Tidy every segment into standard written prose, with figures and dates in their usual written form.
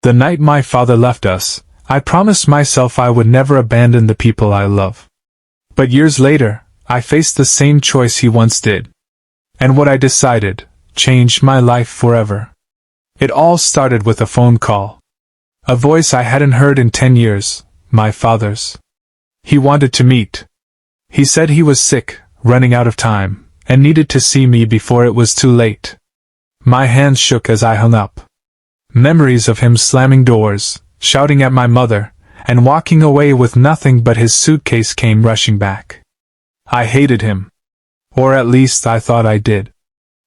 The night my father left us, I promised myself I would never abandon the people I love. But years later, I faced the same choice he once did. And what I decided changed my life forever. It all started with a phone call. A voice I hadn't heard in 10 years, my father's. He wanted to meet. He said he was sick, running out of time, and needed to see me before it was too late. My hands shook as I hung up. Memories of him slamming doors, shouting at my mother, and walking away with nothing but his suitcase came rushing back. I hated him. Or at least I thought I did.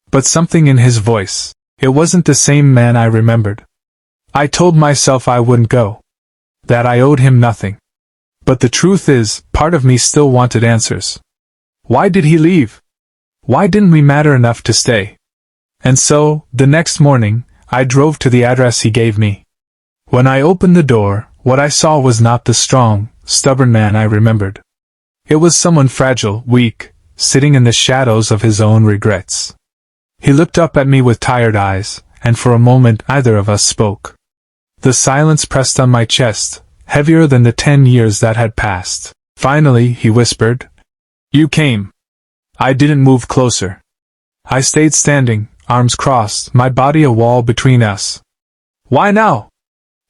But something in his voice, it wasn't the same man I remembered. I told myself I wouldn't go. That I owed him nothing. But the truth is, part of me still wanted answers. Why did he leave? Why didn't we matter enough to stay? And so, the next morning, I drove to the address he gave me. When I opened the door, what I saw was not the strong, stubborn man I remembered. It was someone fragile, weak, sitting in the shadows of his own regrets. He looked up at me with tired eyes, and for a moment neither of us spoke. The silence pressed on my chest, heavier than the 10 years that had passed. Finally, he whispered, "You came." I didn't move closer. I stayed standing, arms crossed, my body a wall between us. Why now?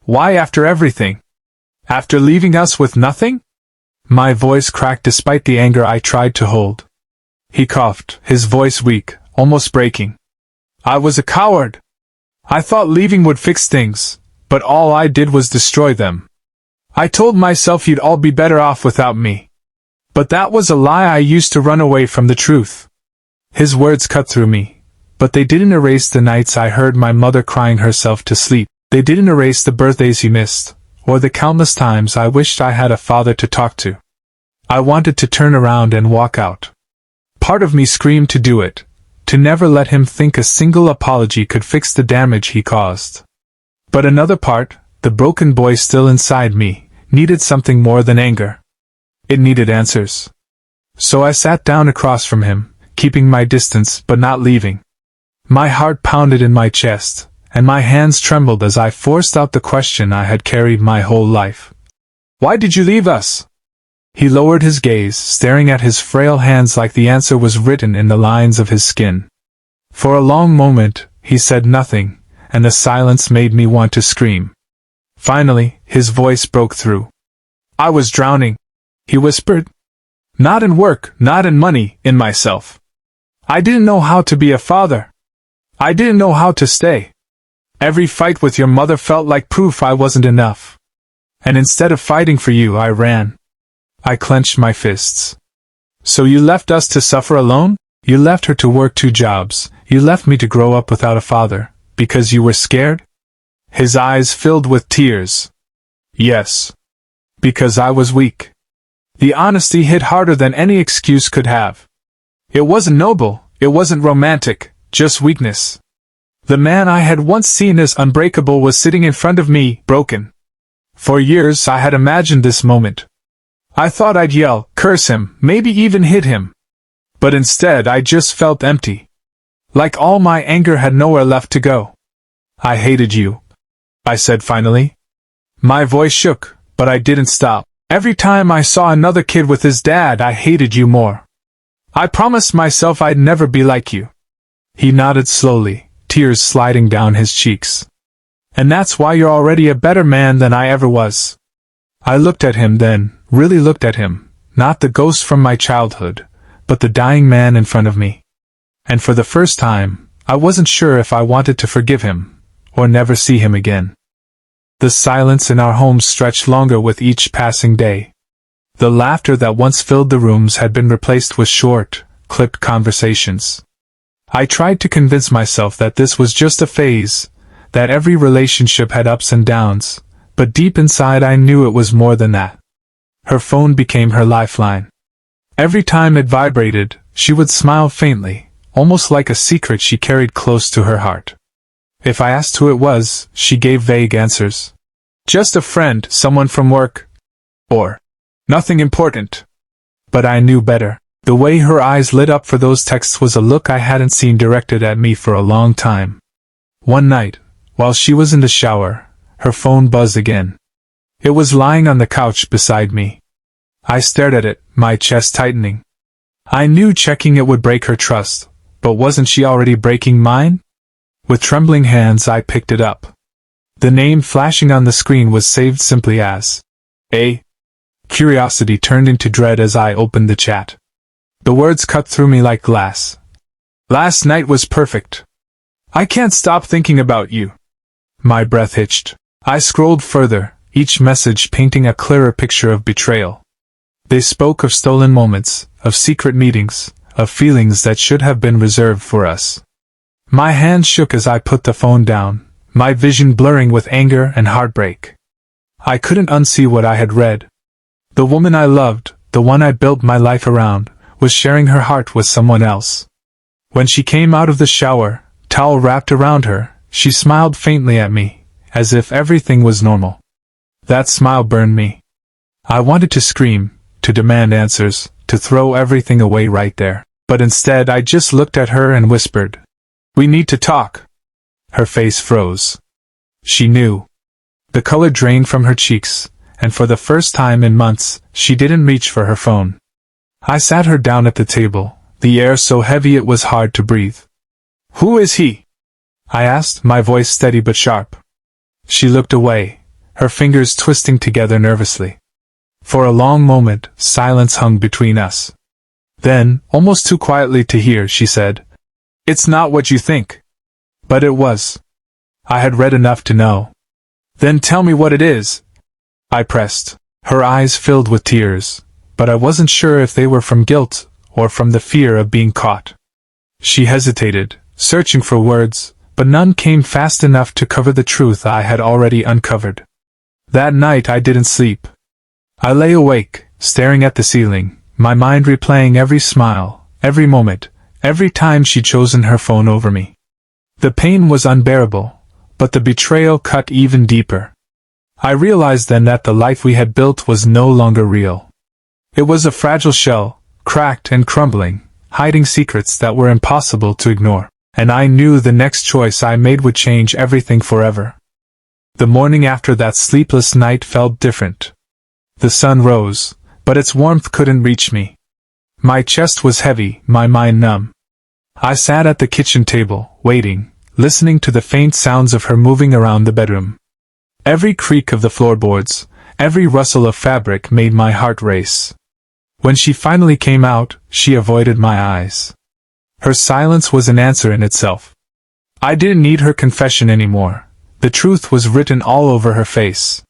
Why after everything? After leaving us with nothing? My voice cracked despite the anger I tried to hold. He coughed, his voice weak, almost breaking. I was a coward. I thought leaving would fix things, but all I did was destroy them. I told myself you'd all be better off without me. But that was a lie I used to run away from the truth. His words cut through me, but they didn't erase the nights I heard my mother crying herself to sleep. They didn't erase the birthdays he missed, or the countless times I wished I had a father to talk to. I wanted to turn around and walk out. Part of me screamed to do it, to never let him think a single apology could fix the damage he caused. But another part, the broken boy still inside me, needed something more than anger. It needed answers. So I sat down across from him, keeping my distance but not leaving. My heart pounded in my chest, and my hands trembled as I forced out the question I had carried my whole life. Why did you leave us? He lowered his gaze, staring at his frail hands like the answer was written in the lines of his skin. For a long moment, he said nothing, and the silence made me want to scream. Finally, his voice broke through. I was drowning, he whispered. Not in work, not in money, in myself. I didn't know how to be a father. I didn't know how to stay. Every fight with your mother felt like proof I wasn't enough. And instead of fighting for you, I ran. I clenched my fists. So you left us to suffer alone? You left her to work 2 jobs. You left me to grow up without a father, because you were scared? His eyes filled with tears. Yes. Because I was weak. The honesty hit harder than any excuse could have. It wasn't noble, it wasn't romantic, just weakness. The man I had once seen as unbreakable was sitting in front of me, broken. For years I had imagined this moment. I thought I'd yell, curse him, maybe even hit him. But instead I just felt empty. Like all my anger had nowhere left to go. I hated you, I said finally. My voice shook, but I didn't stop. Every time I saw another kid with his dad, I hated you more. I promised myself I'd never be like you. He nodded slowly, tears sliding down his cheeks. And that's why you're already a better man than I ever was. I looked at him then, really looked at him, not the ghost from my childhood, but the dying man in front of me. And for the first time, I wasn't sure if I wanted to forgive him, or never see him again. The silence in our home stretched longer with each passing day. The laughter that once filled the rooms had been replaced with short, clipped conversations. I tried to convince myself that this was just a phase, that every relationship had ups and downs, but deep inside I knew it was more than that. Her phone became her lifeline. Every time it vibrated, she would smile faintly, almost like a secret she carried close to her heart. If I asked who it was, she gave vague answers. Just a friend, someone from work. Or, nothing important. But I knew better. The way her eyes lit up for those texts was a look I hadn't seen directed at me for a long time. One night, while she was in the shower, her phone buzzed again. It was lying on the couch beside me. I stared at it, my chest tightening. I knew checking it would break her trust, but wasn't she already breaking mine? With trembling hands I picked it up. The name flashing on the screen was saved simply as A. Curiosity turned into dread as I opened the chat. The words cut through me like glass. Last night was perfect. I can't stop thinking about you. My breath hitched. I scrolled further, each message painting a clearer picture of betrayal. They spoke of stolen moments, of secret meetings, of feelings that should have been reserved for us. My hand shook as I put the phone down, my vision blurring with anger and heartbreak. I couldn't unsee what I had read. The woman I loved, the one I built my life around, was sharing her heart with someone else. When she came out of the shower, towel wrapped around her, she smiled faintly at me, as if everything was normal. That smile burned me. I wanted to scream, to demand answers, to throw everything away right there. But instead I just looked at her and whispered, "We need to talk." Her face froze. She knew. The color drained from her cheeks, and for the first time in months, she didn't reach for her phone. I sat her down at the table, the air so heavy it was hard to breathe. "Who is he?" I asked, my voice steady but sharp. She looked away, her fingers twisting together nervously. For a long moment, silence hung between us. Then, almost too quietly to hear, she said, "It's not what you think." But it was. I had read enough to know. "Then tell me what it is," I pressed. Her eyes filled with tears, but I wasn't sure if they were from guilt or from the fear of being caught. She hesitated, searching for words, but none came fast enough to cover the truth I had already uncovered. That night I didn't sleep. I lay awake, staring at the ceiling, my mind replaying every smile, every moment, every time she'd chosen her phone over me. The pain was unbearable, but the betrayal cut even deeper. I realized then that the life we had built was no longer real. It was a fragile shell, cracked and crumbling, hiding secrets that were impossible to ignore, and I knew the next choice I made would change everything forever. The morning after that sleepless night felt different. The sun rose, but its warmth couldn't reach me. My chest was heavy, my mind numb. I sat at the kitchen table, waiting, listening to the faint sounds of her moving around the bedroom. Every creak of the floorboards, every rustle of fabric made my heart race. When she finally came out, she avoided my eyes. Her silence was an answer in itself. I didn't need her confession anymore. The truth was written all over her face.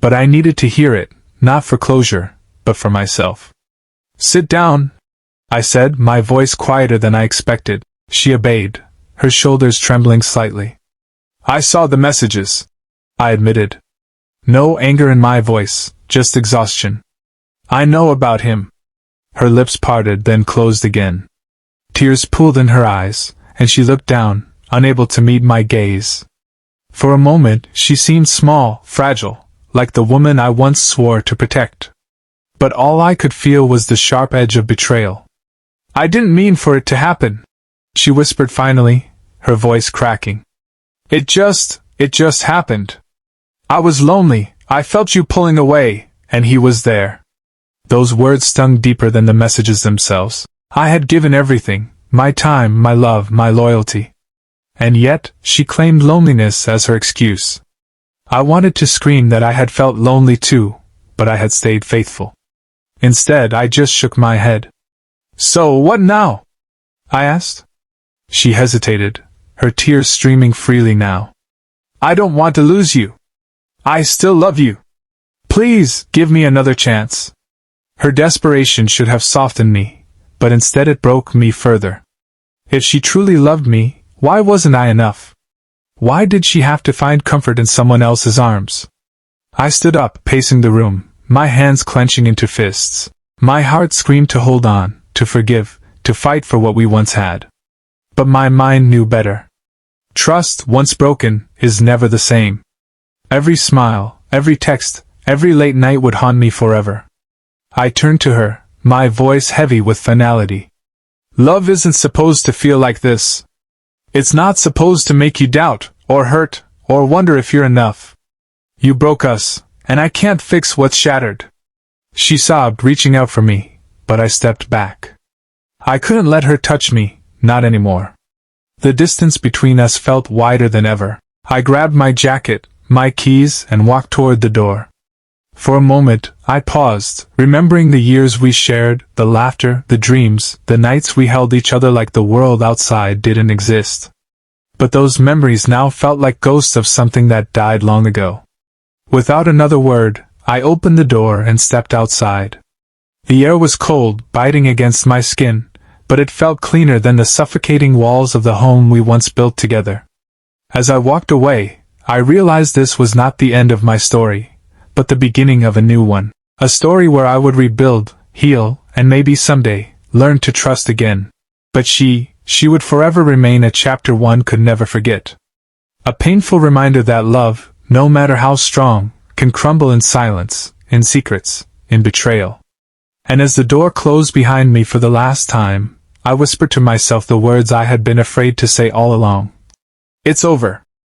But I needed to hear it, not for closure, but for myself. "Sit down," I said, my voice quieter than I expected. She obeyed, her shoulders trembling slightly. "I saw the messages," I admitted. No anger in my voice, just exhaustion. "I know about him." Her lips parted, then closed again. Tears pooled in her eyes, and she looked down, unable to meet my gaze. For a moment, she seemed small, fragile, like the woman I once swore to protect. But all I could feel was the sharp edge of betrayal. "I didn't mean for it to happen," she whispered finally, her voice cracking. It just happened. I was lonely, I felt you pulling away, and he was there." Those words stung deeper than the messages themselves. I had given everything, my time, my love, my loyalty. And yet, she claimed loneliness as her excuse. I wanted to scream that I had felt lonely too, but I had stayed faithful. Instead, I just shook my head. "So what now?" I asked. She hesitated, her tears streaming freely now. "I don't want to lose you. I still love you. Please, give me another chance." Her desperation should have softened me, but instead it broke me further. If she truly loved me, why wasn't I enough? Why did she have to find comfort in someone else's arms? I stood up, pacing the room, my hands clenching into fists. My heart screamed to hold on, to forgive, to fight for what we once had. But my mind knew better. Trust, once broken, is never the same. Every smile, every text, every late night would haunt me forever. I turned to her, my voice heavy with finality. "Love isn't supposed to feel like this. It's not supposed to make you doubt, or hurt, or wonder if you're enough. You broke us, and I can't fix what's shattered. She sobbed, reaching out for me, but I stepped back. I couldn't let her touch me, not anymore. The distance between us felt wider than ever. I grabbed my jacket, my keys, and walked toward the door. For a moment, I paused, remembering the years we shared, the laughter, the dreams, the nights we held each other like the world outside didn't exist. But those memories now felt like ghosts of something that died long ago. Without another word, I opened the door and stepped outside. The air was cold, biting against my skin, but it felt cleaner than the suffocating walls of the home we once built together. As I walked away, I realized this was not the end of my story, but the beginning of a new one. A story where I would rebuild, heal, and maybe someday, learn to trust again. But she would forever remain a chapter one could never forget. A painful reminder that love, no matter how strong, can crumble in silence, in secrets, in betrayal. And as the door closed behind me for the last time, I whispered to myself the words I had been afraid to say all along. It's over.